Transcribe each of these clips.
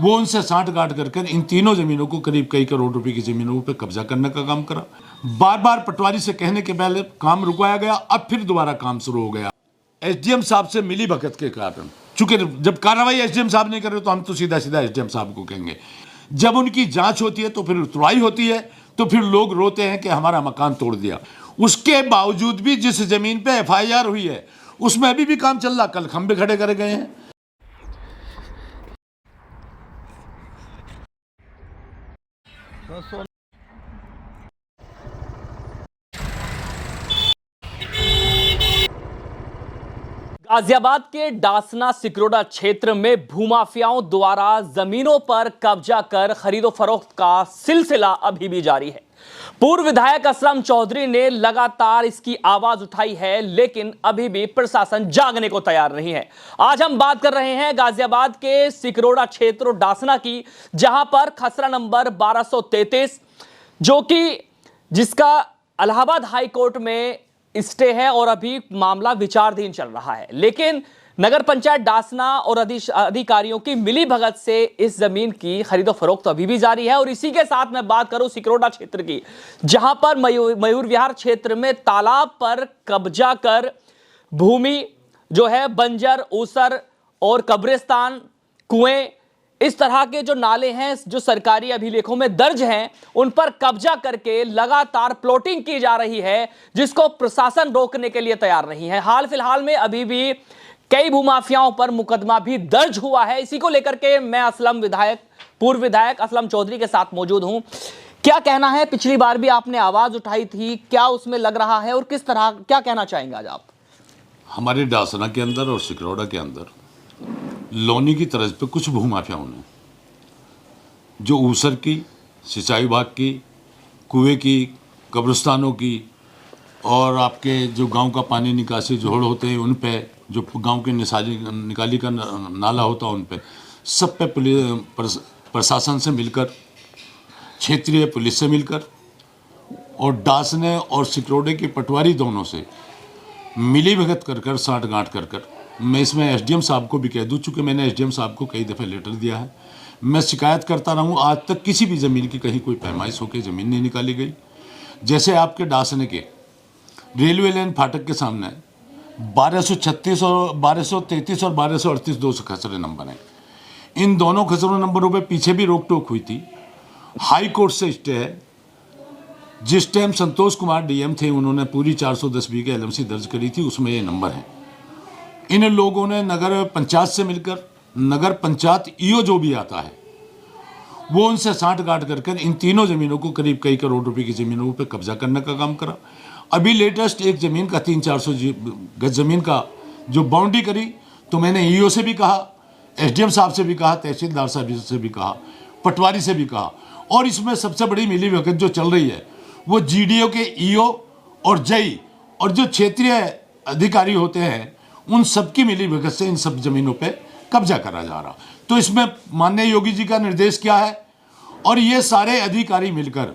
वो उनसे साठ गांठ कर इन तीनों जमीनों को करीब कई करोड़ रुपए की जमीनों पर कब्जा करने का काम करा। बार बार पटवारी से कहने के पहले काम रुकवाया गया, अब फिर दोबारा काम शुरू हो गया। एसडीएम साहब से मिली भगत के कारण, चूंकि जब कार्रवाई एसडीएम साहब नहीं कर रहे तो हम तो सीधा सीधा एसडीएम साहब को कहेंगे। जब उनकी जांच होती है तो फिर उतरवाई होती है, तो फिर लोग रोते हैं कि हमारा मकान तोड़ दिया। उसके बावजूद भी जिस जमीन पे एफआईआर हुई है उसमें अभी भी काम चल रहा। कल खंबे खड़े करे गए हैं। गाजियाबाद के डासना सिकरोड़ा क्षेत्र में भूमाफियाओं द्वारा जमीनों पर कब्जा कर खरीदो फरोख्त का सिलसिला अभी भी जारी है। पूर्व विधायक असलम चौधरी ने लगातार इसकी आवाज उठाई है, लेकिन अभी भी प्रशासन जागने को तैयार नहीं है। आज हम बात कर रहे हैं गाजियाबाद के सिकरोड़ा क्षेत्र डासना की, जहां पर खसरा नंबर 1233 जो कि जिसका इलाहाबाद हाई कोर्ट में स्टे है और अभी मामला विचाराधीन चल रहा है, लेकिन नगर पंचायत डासना और अधिकारियों की मिली भगत से इस जमीन की खरीदो फरोख्त अभी भी जारी है। और इसी के साथ मैं बात करूं सिकरोड़ा क्षेत्र की, जहां पर मयूर विहार क्षेत्र में तालाब पर कब्जा कर भूमि जो है बंजर, ऊसर और कब्रिस्तान, कुएं, इस तरह के जो नाले हैं जो सरकारी अभिलेखों में दर्ज हैं, उन पर कब्जा करके लगातार प्लॉटिंग की जा रही है, जिसको प्रशासन रोकने के लिए तैयार नहीं है। हाल फिलहाल में अभी भी कई भूमाफियाओं पर मुकदमा भी दर्ज हुआ है। इसी को लेकर के मैं पूर्व विधायक असलम चौधरी के साथ मौजूद हूं। क्या कहना है? पिछली बार भी आपने आवाज उठाई थी, क्या उसमें लग रहा है और किस तरह, क्या कहना चाहेंगे आज आप? हमारे डासना के अंदर और सिकरोड़ा के अंदर लोनी की तर्ज पे कुछ भूमाफियाओं ने जो ऊसर की, सिंचाई विभाग की, कुएं की, कब्रिस्तानों की और आपके जो गांव का पानी निकासी जोड़ होते हैं उन पे, जो गांव के निकाली का नाला होता है उन पे, सब पे पुलिस प्रशासन से मिलकर, क्षेत्रीय पुलिस से मिलकर और डासने और सिकरोड़े की पटवारी दोनों से मिली भगत कर साठ गांठ कर मैं इसमें एसडीएम साहब को भी कह दूं, चूँकि मैंने एसडीएम साहब को कई दफ़े लेटर दिया है। मैं शिकायत करता रहूं, आज तक किसी भी ज़मीन की कहीं कोई पैमाइश होकर ज़मीन नहीं निकाली गई। जैसे आपके डासने के रेलवे लाइन फाटक के सामने 1236 और 1233 और 1238 दो खसरे नंबर हैं। इन दोनों खसरों नंबरों पर पीछे भी रोक टोक हुई थी, हाई कोर्ट से स्टे है। जिस टाइम संतोष कुमार डीएम थे उन्होंने पूरी 410 बी के एलएमसी दर्ज करी थी, उसमें ये नंबर है। इन लोगों ने नगर पंचायत से मिलकर, नगर पंचायत ईओ जो भी आता है वो उनसे साठ गांठ कर इन तीनों जमीनों को करीब कई करोड़ रुपए की जमीनों पर कब्जा करने का काम करा। अभी लेटेस्ट एक जमीन का 300-400 गज जमीन का जो बाउंड्री करी, तो मैंने ईओ से भी कहा, एसडीएम साहब से भी कहा, तहसीलदार साहब से भी कहा, पटवारी से भी कहा। और इसमें सबसे बड़ी मिली भगत जो चल रही है वो जीडीओ के ईओ और जई और जो क्षेत्रीय अधिकारी होते हैं उन सबकी मिली भगत से इन सब जमीनों पे कब्जा करा जा रहा। तो इसमें माननीय योगी जी का निर्देश क्या है? और ये सारे अधिकारी मिलकर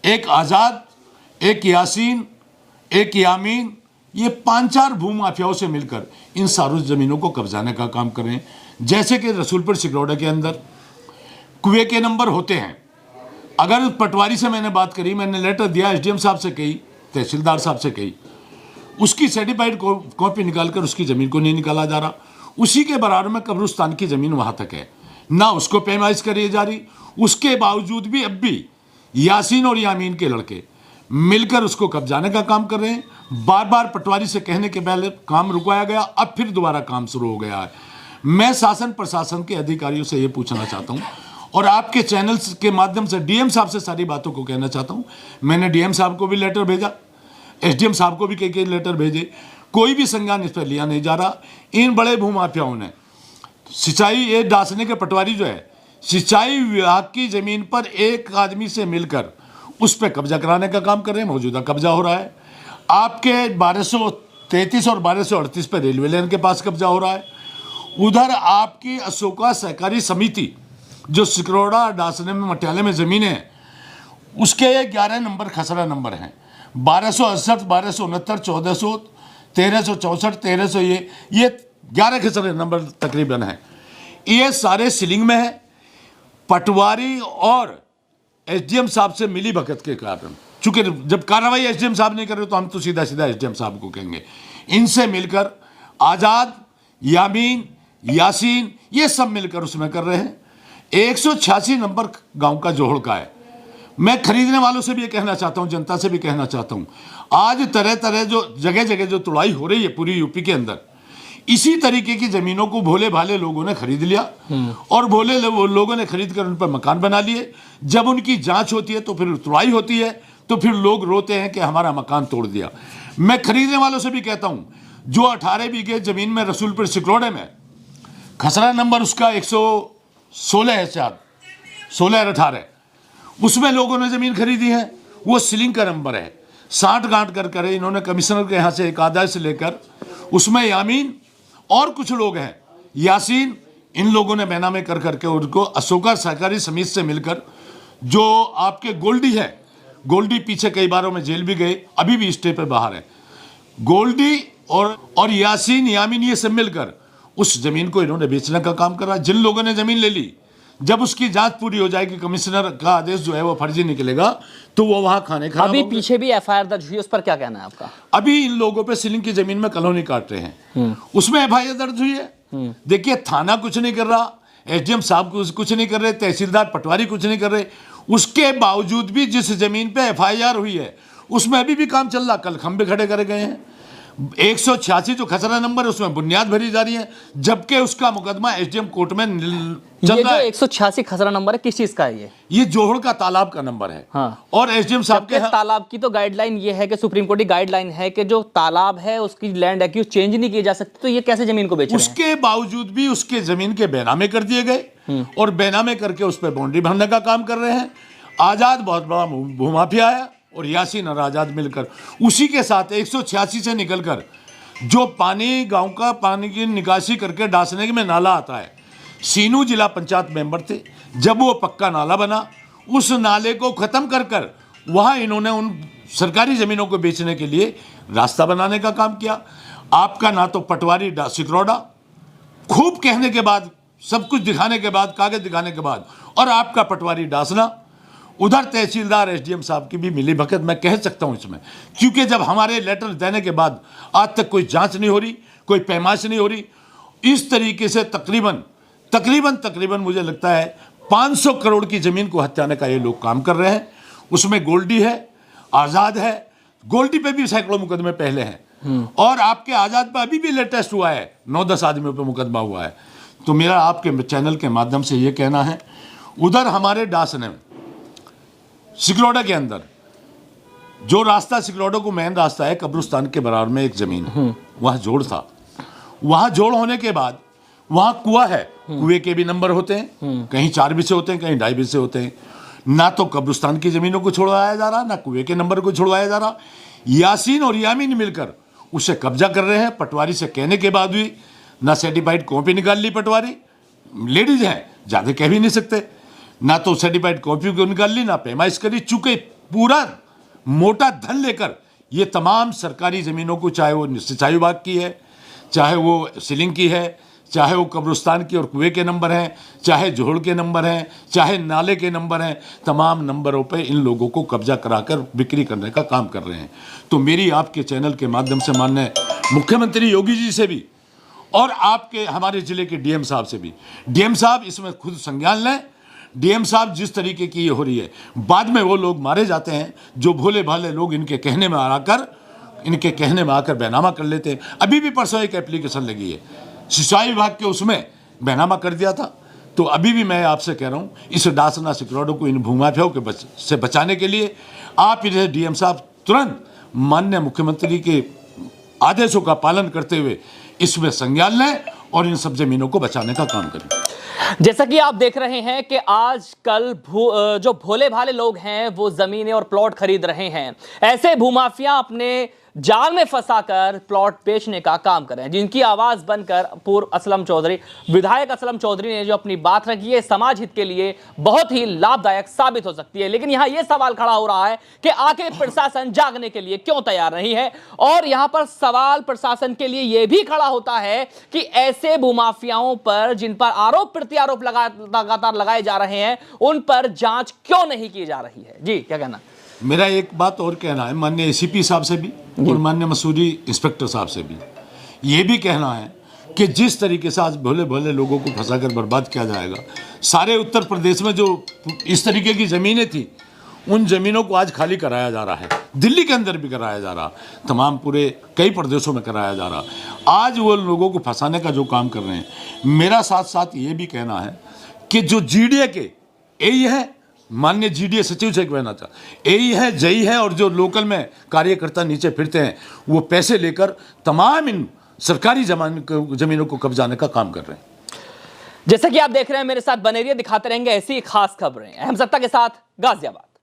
एक आज़ाद, एक यासीन, एक यामीन, ये 5-4 भूमाफियाओं से मिलकर इन सारों जमीनों को कब्जाने का काम कर रहे हैं। जैसे कि रसूलपुर सिकरोड़ा के अंदर कुएं के नंबर होते हैं। अगर पटवारी से मैंने बात करी, मैंने लेटर दिया, एसडीएम साहब से कही, तहसीलदार साहब से कही, उसकी सर्टिफाइड कॉपी निकालकर उसकी ज़मीन को नहीं निकाला जा रहा। उसी के बराबर में कब्रिस्तान की ज़मीन वहाँ तक है, ना उसको पैमाइश करी जा रही। उसके बावजूद भी अब भी यासीन और यामीन के लड़के मिलकर उसको कब्जाने का काम कर रहे हैं। बार बार पटवारी से कहने के पहले काम रुकवाया गया, अब फिर दोबारा काम शुरू हो गया है। मैं शासन प्रशासन के अधिकारियों से ये पूछना चाहता हूँ और आपके चैनल के माध्यम से डीएम साहब से सारी बातों को कहना चाहता हूँ। मैंने डीएम साहब को भी लेटर भेजा, एसडीएम साहब को भी कई लेटर भेजे, कोई भी संज्ञान इस पर लिया नहीं जा रहा। इन बड़े भूमाफियाओं ने सिंचाई, ये डासने के पटवारी जो है, सिंचाई विभाग की ज़मीन पर एक आदमी से मिलकर उस पर कब्जा कराने का काम कर रहे हैं। मौजूदा कब्जा हो रहा है। आपके 1233 और 1238 पर रेलवे लाइन के पास कब्जा हो रहा है। उधर आपकी अशोका सहकारी समिति जो सिकरोड़ा डासने में मटियाले में ज़मीन है, उसके 11 नंबर खसरा नंबर हैं, 1268, 1269, 1400, 1364, 1300, ये 11 खसरे नंबर तकरीबन है। ये सारे सीलिंग में है। पटवारी और एसडीएम साहब से मिली भगत के कारण, चूंकि जब कार्रवाई एसडीएम साहब नहीं कर रहे तो हम तो सीधा सीधा एसडीएम साहब को कहेंगे, इनसे मिलकर आजाद, यामीन, यासीन, ये सब मिलकर उसमें कर रहे हैं। 186 नंबर गांव का जोहड़ का है। मैं खरीदने वालों से भी ये कहना चाहता हूं, जनता से भी कहना चाहता हूं, आज तरह तरह जो जगह जगह जो तुड़ाई हो रही है पूरी यूपी के अंदर, इसी तरीके की जमीनों को भोले भाले लोगों ने खरीद लिया और भोले लोगों ने खरीद कर उन पर मकान बना लिए। जब उनकी जांच होती है तो फिर तुड़ाई होती है, तो फिर लोग रोते हैं कि हमारा मकान तोड़ दिया। मैं खरीदने वालों से भी कहता हूं, जो 18 बीघे जमीन में रसूलपुर सिकरौड़े में, खसरा नंबर उसका 116 है, शायद 16 और 18, उसमें लोगों ने जमीन खरीदी है, वो सीलिंग का नंबर है, 60 गांठ कर करे इन्होंने कमिश्नर के यहाँ से एक आदेश लेकर, उसमें यामीन और कुछ लोग हैं, यासीन, इन लोगों ने बैनामे कर करके उनको अशोका सहकारी समिति से मिलकर, जो आपके गोल्डी है, गोल्डी पीछे कई बारों में जेल भी गए, अभी भी स्टे पे बाहर है, गोल्डी और यासीन, यामीन, ये सब मिलकर उस जमीन को इन्होंने बेचने का काम करा। जिन लोगों ने जमीन ले ली, जब उसकी जांच पूरी हो जाएगी, कमिश्नर का आदेश जो है वो फर्जी निकलेगा, तो वो वहां खाने खराब अभी होंगे। पीछे भी एफआईआर दर्ज हुई, उस पर क्या कहना है आपका? अभी इन लोगों पे सीलिंग की जमीन में कॉलोनी काट रहे हैं, उसमें एफआईआर दर्ज हुई है। देखिए, थाना कुछ नहीं कर रहा, एसडीएम साहब कुछ नहीं कर रहे, तहसीलदार पटवारी कुछ नहीं कर रहे, उसके बावजूद भी जिस जमीन पे एफआईआर हुई है उसमें अभी भी काम चल रहा। कल खंबे खड़े करे गए हैं। 186 जो खसरा नंबर है उसमें बुनियाद भरी जा रही है, जबकि उसका मुकदमा एसडीएम कोर्ट में चल रहा है। 186 खसरा नंबर है, किस चीज का है ये जोहड़ का तालाब का नंबर है। हाँ। और एसडीएम साहब के तालाब की तो गाइडलाइन ये है कि सुप्रीम कोर्ट की गाइडलाइन है कि जो तालाब है उसकी लैंड एक्यूज चेंज नहीं की जा सकती, तो ये कैसे जमीन को बेच रहे हैं? उसके बावजूद भी उसके जमीन के बैनामे कर दिए गए और बैनामे करके उस पर बाउंड्री भरने का काम कर रहे हैं। आजाद बहुत बड़ा भूमाफिया है और यासीन और आजाद मिलकर उसी के साथ 186 से निकलकर जो पानी, गांव का पानी की निकासी करके डासने में नाला आता है, सीनू जिला पंचायत मेंबर थे, जब वो पक्का नाला बना, उस नाले को खत्म कर कर वहाँ इन्होंने उन सरकारी ज़मीनों को बेचने के लिए रास्ता बनाने का काम किया। आपका ना तो पटवारी सिकरौड़ा, खूब कहने के बाद, सब कुछ दिखाने के बाद, कागज दिखाने के बाद, और आपका पटवारी डासना, उधर तहसीलदार एसडीएम साहब की भी मिली भगत मैं कह सकता हूं इसमें, क्योंकि जब हमारे लेटर देने के बाद आज तक कोई जांच नहीं हो रही, कोई पैमाइश नहीं हो रही, इस तरीके से तकरीबन मुझे लगता है 500 करोड़ की जमीन को हत्याने का ये लोग काम कर रहे हैं। उसमें गोल्डी है, आजाद है, गोल्डी पे भी सैकड़ों मुकदमे पहले हैं और आपके आजाद पे अभी भी लेटेस्ट हुआ है, 9-10 आदमियों पे मुकदमा हुआ है। तो मेरा आपके चैनल के माध्यम से ये कहना है, उधर हमारे डास ने सिकरौड़ा के अंदर जो रास्ता, सिकरौड़ा को मेन रास्ता है, कब्रिस्तान के बराबर में एक जमीन है, वहाँ जोड़ था। वहाँ जोड़ होने के बाद वहाँ कुआं है, कुएं के भी नंबर होते हैं, कहीं 4 बिस्से होते हैं, कहीं 2.5 बिस्से होते हैं। ना तो कब्रिस्तान की जमीनों को छुड़वाया जा रहा, ना कुएं के नंबर को छुड़वाया जा रहा। यासीन और यामीन मिलकर उससे कब्जा कर रहे हैं। पटवारी से कहने के बाद भी ना सर्टिफाइड कॉपी निकाल ली, पटवारी लेडीज हैं, ज़्यादा कह भी नहीं सकते, ना तो सर्टिफाइड कॉपी को निकाल ली, ना पैमाइश करी, चूंकि पूरा मोटा धन लेकर ये तमाम सरकारी ज़मीनों को, चाहे वो सिंचाई विभाग की है, चाहे वो सीलिंग की है, चाहे वो कब्रिस्तान की और कुएं के नंबर हैं, चाहे जोहड़ के नंबर हैं, चाहे नाले के नंबर हैं, तमाम नंबरों पे इन लोगों को कब्जा कराकर बिक्री करने का काम कर रहे हैं। तो मेरी आपके चैनल के माध्यम से माननीय मुख्यमंत्री योगी जी से भी और आपके हमारे ज़िले के डीएम साहब से भी, डीएम साहब इसमें खुद संज्ञान लें। डीएम साहब, जिस तरीके की ये हो रही है, बाद में वो लोग मारे जाते हैं जो भोले भाले लोग इनके कहने में आकर बैनामा कर लेते हैं। अभी भी परसों एक एप्लीकेशन लगी है, सिंचाई विभाग के, उसमें बैनामा कर दिया था। तो अभी भी मैं आपसे कह रहा हूँ, इस डासना सिकरौड़ों को, इन भूमाफियाओं से बचाने के लिए आप इन्हें डीएम साहब तुरंत माननीय मुख्यमंत्री के आदेशों का पालन करते हुए इसमें संज्ञान लें और इन सब जमीनों को बचाने का काम करें। जैसा कि आप देख रहे हैं कि आजकल जो भोले भाले लोग हैं वो जमीनें और प्लॉट खरीद रहे हैं। ऐसे भूमाफिया अपने जाल में फंसाकर प्लॉट बेचने का काम कर रहे हैं, जिनकी आवाज बनकर पूर्व असलम चौधरी, विधायक असलम चौधरी ने जो अपनी बात रखी है, समाज हित के लिए बहुत ही लाभदायक साबित हो सकती है। लेकिन यहां यह सवाल खड़ा हो रहा है कि आखिर प्रशासन जागने के लिए क्यों तैयार नहीं है। और यहां पर सवाल प्रशासन के लिए यह भी खड़ा होता है कि ऐसे भूमाफियाओं पर जिन पर आरोप प्रत्यारोप लगातार लगाए जा रहे हैं, उन पर जांच क्यों नहीं की जा रही है। जी क्या कहना? मेरा एक बात और कहना है माननीय एसीपी साहब से भी और माननीय मसूरी इंस्पेक्टर साहब से भी, ये भी कहना है कि जिस तरीके से आज भोले भोले लोगों को फंसाकर बर्बाद किया जाएगा, सारे उत्तर प्रदेश में जो इस तरीके की ज़मीनें थी, उन ज़मीनों को आज खाली कराया जा रहा है। दिल्ली के अंदर भी कराया जा रहा, तमाम पूरे कई प्रदेशों में कराया जा रहा। आज वो लोगों को फंसाने का जो काम कर रहे हैं, मेरा साथ साथ ये भी कहना है कि जो जीडीए के यही है, माननीय जीडीए सचिव से कहना चाहता, यही है, जई है, और जो लोकल में कार्यकर्ता नीचे फिरते हैं, वो पैसे लेकर तमाम इन सरकारी जमीनों को कब्जाने का काम कर रहे हैं। जैसा कि आप देख रहे हैं, मेरे साथ बने रहिए, दिखाते रहेंगे ऐसी खास खबरें। अहम सत्ता के साथ गाजियाबाद।